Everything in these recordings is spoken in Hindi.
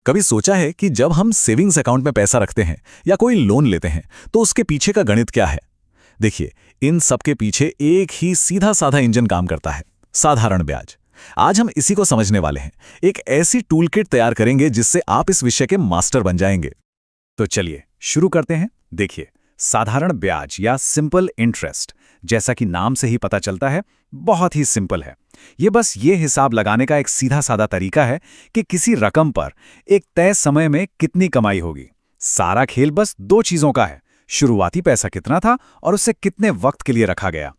कभी सोचा है कि जब हम सेविंग्स अकाउंट में पैसा रखते हैं या कोई लोन लेते हैं तो उसके पीछे का गणित क्या है? देखिए, इन सब के पीछे एक ही सीधा साधा इंजन काम करता है, साधारण ब्याज। आज हम इसी को समझने वाले हैं। एक ऐसी टूल किट तैयार करेंगे जिससे आप इस विषय के मास्टर बन जाएंगे। तो चलिए शुरू करते हैं। देखिए, साधारण ब्याज या सिंपल इंटरेस्ट, जैसा कि नाम से ही पता चलता है, बहुत ही सिंपल है। ये हिसाब लगाने का एक सीधा साधा तरीका है कि किसी रकम पर एक तय समय में कितनी कमाई होगी। सारा खेल बस दो चीजों का है, शुरुआती पैसा कितना था और उसे कितने वक्त के लिए रखा गया।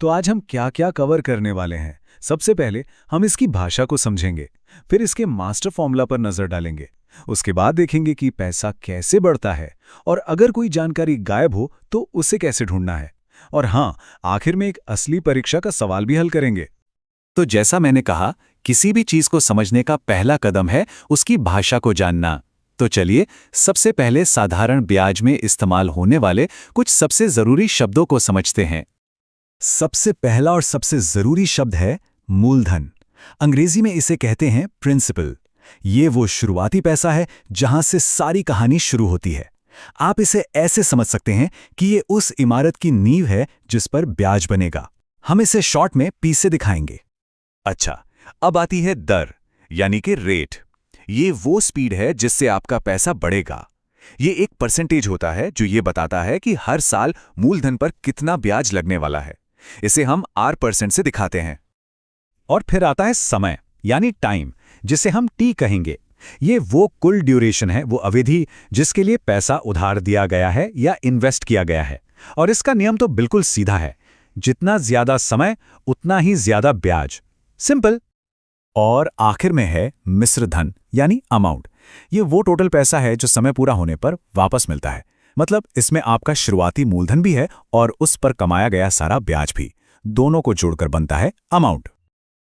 तो आज हम क्या क्या कवर करने वाले हैं? सबसे पहले हम इसकी भाषा को समझेंगे, फिर इसके मास्टर फॉर्मूला पर नजर डालेंगे। उसके बाद देखेंगे कि पैसा कैसे बढ़ता है और अगर कोई जानकारी गायब हो तो उसे कैसे ढूंढना है। और हाँ, आखिर में एक असली परीक्षा का सवाल भी हल करेंगे। तो जैसा मैंने कहा, किसी भी चीज को समझने का पहला कदम है उसकी भाषा को जानना। तो चलिए सबसे पहले साधारण ब्याज में इस्तेमाल होने वाले कुछ सबसे जरूरी शब्दों को समझते हैं। सबसे पहला और सबसे जरूरी शब्द है मूलधन। अंग्रेजी में इसे कहते हैं प्रिंसिपल। ये वो शुरुआती पैसा है जहां से सारी कहानी शुरू होती है। आप इसे ऐसे समझ सकते हैं कि ये उस इमारत की नींव है जिस पर ब्याज बनेगा। हम इसे शॉर्ट में पी से दिखाएंगे। अच्छा, अब आती है दर, यानी कि रेट। ये वो स्पीड है जिससे आपका पैसा बढ़ेगा। ये एक परसेंटेज होता है जो ये बताता है कि हर साल मूलधन पर कितना ब्याज लगने वाला है। इसे हम R% से दिखाते हैं। और फिर आता है समय, यानी टाइम, जिसे हम टी कहेंगे। ये वो कुल ड्यूरेशन है, वो अवधि जिसके लिए पैसा उधार दिया गया है या इन्वेस्ट किया गया है। और इसका नियम तो बिल्कुल सीधा है, जितना ज्यादा समय उतना ही ज्यादा ब्याज। सिंपल। और आखिर में है मिश्र धन, यानी अमाउंट। ये वो टोटल पैसा है जो समय पूरा होने पर वापस मिलता है। मतलब इसमें आपका शुरुआती मूलधन भी है और उस पर कमाया गया सारा ब्याज भी। दोनों को जोड़कर बनता है अमाउंट।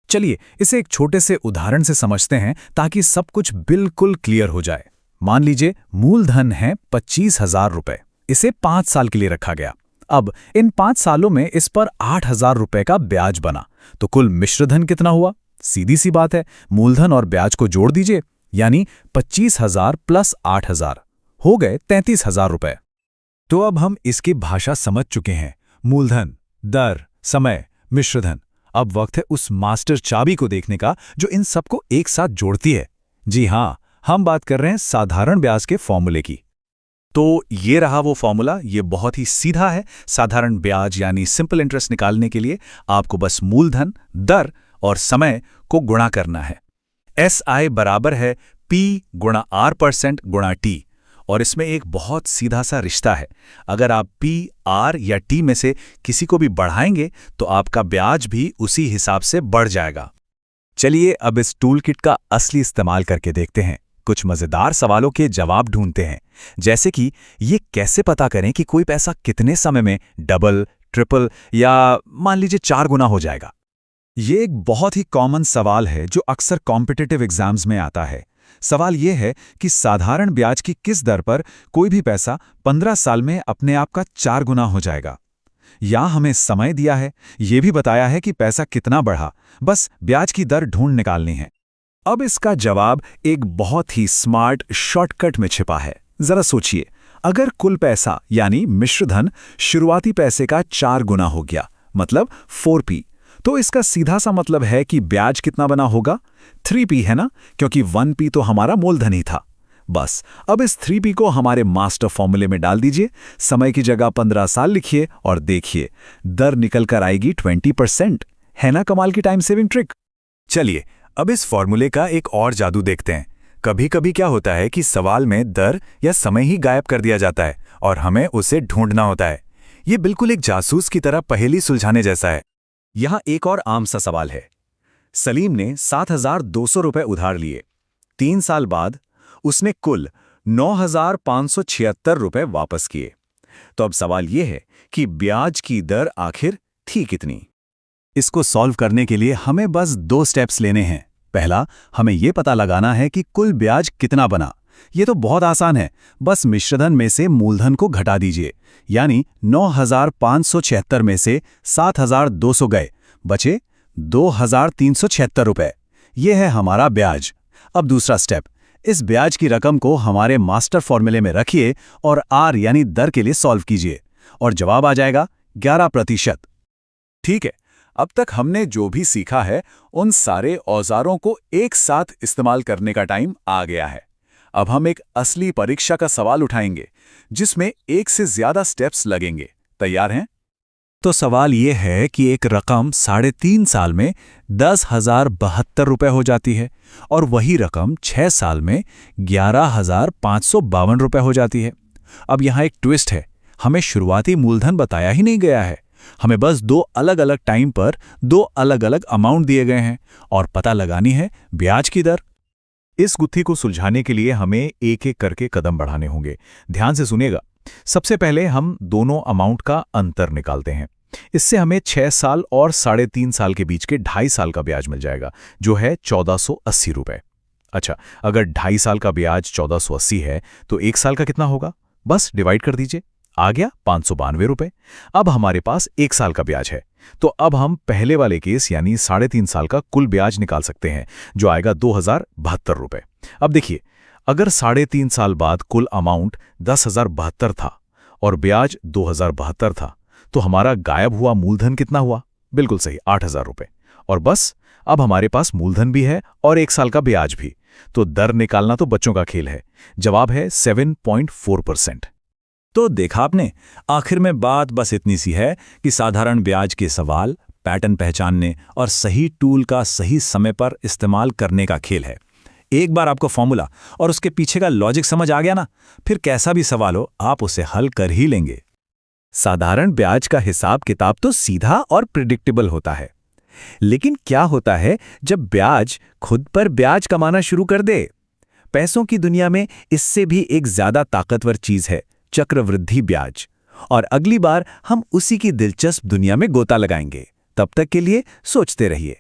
चलिए इसे एक छोटे से उदाहरण से समझते हैं ताकि सब कुछ बिल्कुल क्लियर हो जाए। मान लीजिए मूलधन है 25,000 रुपए। इसे 5 साल के लिए रखा गया। अब इन 5 सालों में इस पर 8,000 रुपए का ब्याज बना, तो कुल मिश्रधन कितना हुआ? सीधी सी बात है, मूलधन और ब्याज को जोड़ दीजिए, यानी 25,000 प्लस 8,000 हो गए 33,000 रुपए। तो अब हम इसकी भाषा समझ चुके हैं, मूलधन, दर, समय, मिश्रधन। अब वक्त है उस मास्टर चाबी को देखने का जो इन सबको एक साथ जोड़ती है। जी हाँ, हम बात कर रहे हैं साधारण ब्याज के फॉर्मूले की। तो ये रहा वो फॉर्मूला। ये बहुत ही सीधा है। साधारण ब्याज यानी सिंपल इंटरेस्ट निकालने के लिए आपको बस मूलधन, दर और समय को गुणा करना है। SI बराबर है P गुणा R% गुणा T। और इसमें एक बहुत सीधा सा रिश्ता है। अगर आप P, R या T में से किसी को भी बढ़ाएंगे तो आपका ब्याज भी उसी हिसाब से बढ़ जाएगा। चलिए अब इस टूल किट का असली इस्तेमाल करके देखते हैं। कुछ मजेदार सवालों के जवाब ढूंढते हैं, जैसे कि ये कैसे पता करें कि कोई पैसा कितने समय में डबल, ट्रिपल या मान लीजिए 4 गुना हो जाएगा। ये एक बहुत ही कॉमन सवाल है जो अक्सर कॉम्पिटिटिव एग्जाम्स में आता है। सवाल यह है कि साधारण ब्याज की किस दर पर कोई भी पैसा 15 साल में अपने आप का 4 गुना हो जाएगा। या हमें समय दिया है, ये भी बताया है कि पैसा कितना बढ़ा, बस ब्याज की दर ढूंढ निकालनी है। अब इसका जवाब एक बहुत ही स्मार्ट शॉर्टकट में छिपा है। जरा सोचिए, अगर कुल पैसा यानी मिश्रधन शुरुआती पैसे का 4 गुना हो गया, मतलब 4P, तो इसका सीधा सा मतलब है कि ब्याज कितना बना होगा? 3P है ना, क्योंकि 1P तो हमारा मूलधन ही था। बस अब इस 3P को हमारे मास्टर फॉर्मूले में डाल दीजिए। समय की जगह 15 साल लिखिए और देखिए दर निकल कर आएगी 20%। है ना कमाल की टाइम सेविंग ट्रिक? चलिए अब इस फॉर्मूले का एक और जादू देखते हैं। कभी कभी क्या होता है कि सवाल में दर या समय ही गायब कर दिया जाता है और हमें उसे ढूंढना होता है। ये बिल्कुल एक जासूस की तरह पहेली सुलझाने जैसा है। यहाँ एक और आम सा सवाल है। सलीम ने 7,200 रुपए उधार लिए। 3 साल बाद उसने कुल 9,576 रुपए वापस किए। तो अब सवाल यह है कि ब्याज की दर आखिर थी कितनी? इसको सॉल्व करने के लिए हमें बस 2 स्टेप्स लेने हैं। पहला, हमें यह पता लगाना है कि कुल ब्याज कितना बना। ये तो बहुत आसान है, बस मिश्रधन में से मूलधन को घटा दीजिए, यानी 9,576 में से 7,200 गए, बचे 2,376 रुपए। ये है हमारा ब्याज। अब दूसरा स्टेप, इस ब्याज की रकम को हमारे मास्टर फॉर्मूले में रखिए और आर यानी दर के लिए सॉल्व कीजिए और जवाब आ जाएगा 11%। ठीक है, अब तक हमने जो भी सीखा है उन सारे औजारों को एक साथ इस्तेमाल करने का टाइम आ गया है। अब हम एक असली परीक्षा का सवाल उठाएंगे जिसमें एक से ज्यादा स्टेप्स लगेंगे। तैयार हैं? तो सवाल ये है कि एक रकम 3.5 साल में 10,072 रुपए हो जाती है और वही रकम 6 साल में 11,552 रुपए हो जाती है। अब यहाँ एक ट्विस्ट है, हमें शुरुआती मूलधन बताया ही नहीं गया है। हमें बस 2 अलग अलग टाइम पर 2 अलग अलग अमाउंट दिए गए हैं और पता लगानी है ब्याज की दर। इस गुत्थी को सुलझाने के लिए हमें एक एक करके कदम बढ़ाने होंगे। ध्यान से सुनिएगा। सबसे पहले हम दोनों अमाउंट का अंतर निकालते हैं। इससे हमें 6 साल और 3.5 साल के बीच के 2.5 साल का ब्याज मिल जाएगा, जो है 1480 रुपए। अच्छा, अगर 2.5 साल का ब्याज 1480 है तो 1 साल का कितना होगा? बस डिवाइड कर दीजिए, आ गया 592 रुपए। अब हमारे पास 1 साल का ब्याज है, तो अब हम पहले वाले केस यानी 3.5 साल का कुल ब्याज निकाल सकते हैं, जो आएगा 2072 रुपए। अब देखिए, अगर 3.5 साल बाद कुल अमाउंट 10,072 था और ब्याज 2072 था, तो हमारा गायब हुआ मूलधन कितना हुआ? बिल्कुल सही, 8,000 रुपए। और बस अब हमारे पास मूलधन भी है और 1 साल का ब्याज भी, तो दर निकालना तो बच्चों का खेल है। जवाब है 7.4%। तो देखा आपने, आखिर में बात बस इतनी सी है कि साधारण ब्याज के सवाल, पैटर्न पहचानने और सही टूल का सही समय पर इस्तेमाल करने का खेल है। एक बार आपको फॉर्मूला और उसके पीछे का लॉजिक समझ आ गया ना, फिर कैसा भी सवाल हो आप उसे हल कर ही लेंगे। साधारण ब्याज का हिसाब किताब तो सीधा और प्रिडिक्टेबल होता है, लेकिन क्या होता है जब ब्याज खुद पर ब्याज कमाना शुरू कर दे? पैसों की दुनिया में इससे भी एक ज्यादा ताकतवर चीज है चक्रवृद्धि ब्याज। और अगली बार हम उसी की दिलचस्प दुनिया में गोता लगाएंगे। तब तक के लिए सोचते रहिए।